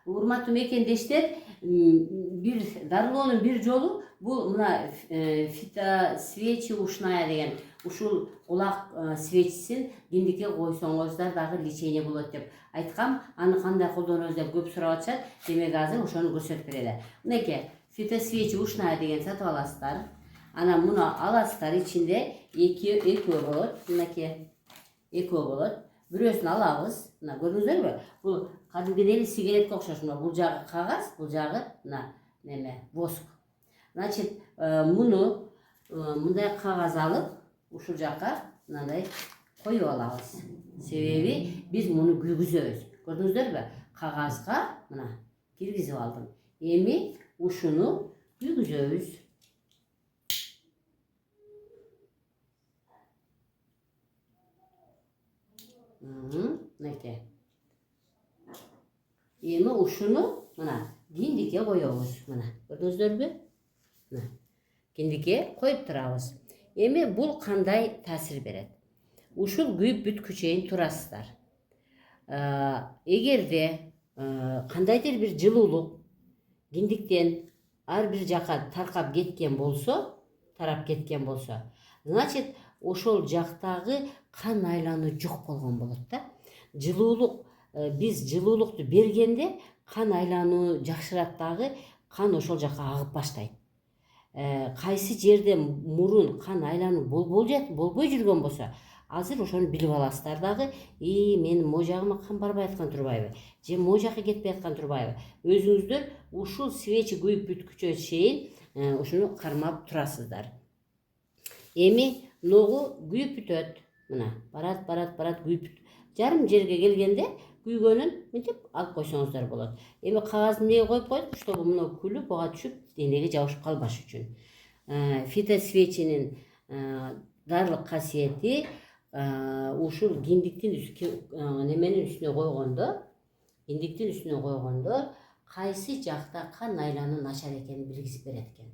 урматтуу мекендештер, бир дарылоонун бир жолу бул мына фитосвечи ушная деген ушул кулак свечисин киндикке койсоңуздар дагы лечение болот деп айткам. Аны кандай колдонобуз деп көп сурап атышат. Демек азыр ошону көрсөтүп берели. Мынакей фитосвечи ушная деген сатып аласыздар. Анан муну аласыздар, ичинде экөө болот. Мынакей экөө болот. Бирөөсүн алабыз. Мына көрдүңүздөрбү? Бул кадимгидей сигаретке окшош. Бул жагы кагаз, бул жагы мына неме воск. Значит, муну мындай кагаз алып, ушул жакка мындай коюп алабыз. Себеби биз муну күйгүзөбүз. Көрдүңүздөрбү? Кагазга мына киргизип алдым. Эми ушуну күйгүзөбүз. Мынакей. Эми ушуну мына киндикке коебуз. Мына көрдүңүздөрбү? Мына киндикке коюп турабыз. Эми бул кандай таасир берет? Ушул күйүп бүткүчө турасыздар. Эгерде кандайдыр бир жылуулук киндиктен ар бир жака тарап кеткен болсо, значит, ошол жактагы кан айлануу жок болгон болот да. Жылуулук, биз жылуулукту бергенде кан айлануу жакшырат дагы, кан ошол жака агып баштайт. Кайсы жерде мурун кан айлануу болбой жүргөн болсо, азыр ошону билип аласыздар дагы. Мен могу жагыма кан барбай аткан турбайбы? Же могу жака кетпей аткан турбайбы? Өзүңүздөр ушул свечи күйүп бүткүчө чейин ушуну кармап турасыздар. Эми ногу күйүп бүтөт. Мына барат күйүп жарым жерге келгенде күйгөнүн мынтип алып койсоңуздар болот. Эми кагазды эмнеге коюп койдук? Чтобы мына күлүп буга түшүп денеге жабышып калбаш үчүн. Фитосвечинин дарылык касиети ушул киндиктин неменин үстүнө койгондо, кайсы жакта кан айлануу начар экенин билгизип берет экен.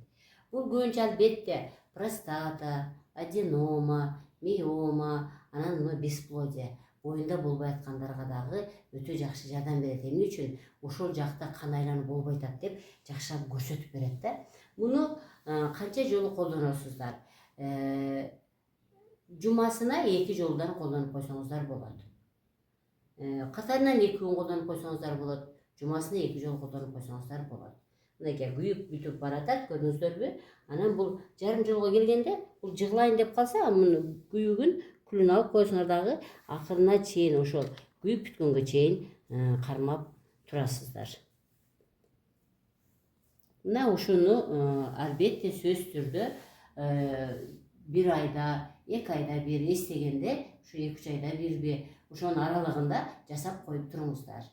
Бул көбүнчө албетте простата, аденома, миома, анан бесплодие боюнда болбой аткандарга дагы өтө жакшы жардам берет. Эмне үчүн? Ошол жакта кан айлануу болбой атат деп жакшылап көрсөтүп берет да. Муну канча жолу колдоносуздар? Жумасына 2 жолудан колдонуп койсоңуздар болот. Катарынан 2 күн колдонуп койсоңуздар болот. Жумасына 2 жолу колдонуп койсоңуздар болот. Мынакей күйүп бүтүп баратат, көрдүңүздөрбү? Анан бул жарым жолго келгенде, бул жыглайын деп калса, муну күйүүгүн күлүн алып койсоңар дагы акырына чейин ошол күйүп бүткөнгө чейин кармап турасыздар. Мына ушуну албетте сөзсүз түрдө бир айда, 2 айда бир эстегенде, ушу 2-3 айда бирби, ошонун аралыгында жасап коюп туруңуздар.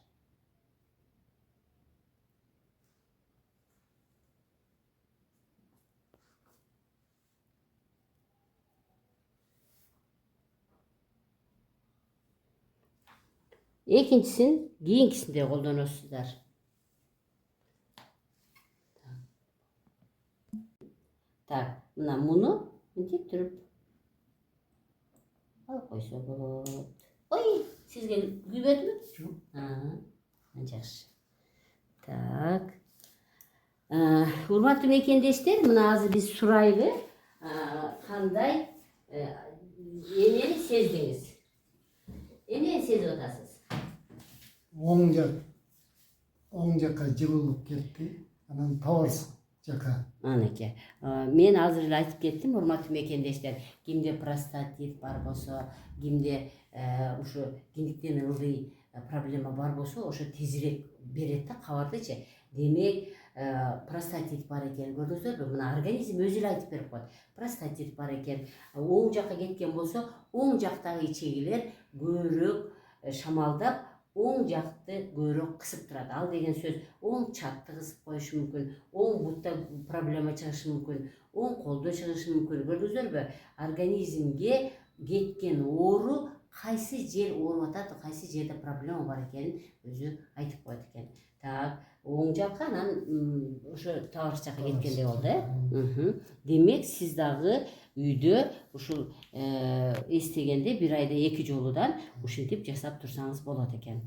Экинчисин кийинкисинде колдоносуздар. Так, мына муну мынтип туруп алып койсо болот. Ой, сизге күйбөдүбү? Жок. Жакшы. Так. Урматтуу мекендештер, мына азыр биз сурайлы, кандай эмнени сездиңиз? Эмнени сезип атасыз? Оң жакка жылуулук кетти, анан табарсыз жака. Анакей. Мен азыр эле айтып кеттим, урматтуу мекендештер. Кимде простатит бар болсо, кимде ушу киндиктен ылдый проблема бар болсо, ошо тезирээк берет да кабардычы. Демек, простатит бар экен, көрдүңүздөрбү? Мына организм өзү эле айтып берип коет. Простатит бар экен. Оң жакка кеткен болсо, оң жактагы ичегилер көбүрөөк шамалдап, оң жакты көбүрөөк кысып турат. Ал деген сөз оң чатты кысып коюшу мүмкүн, оң бутта проблема чыгышы мүмкүн, оң колдо чыгышы мүмкүн. Көрдүңүздөрбү? Организмге кеткен оору кайсы жер ооруп атат, кайсы жерде проблема бар экенин өзү айтып коет экен. Так, оң жакка, анан ошо табарыш жакка кеткендей болду, Демек, сиз дагы үйдө ушул эстегенде бир айда 2 жолудан ушинтип жасап турсаңыз болот экен.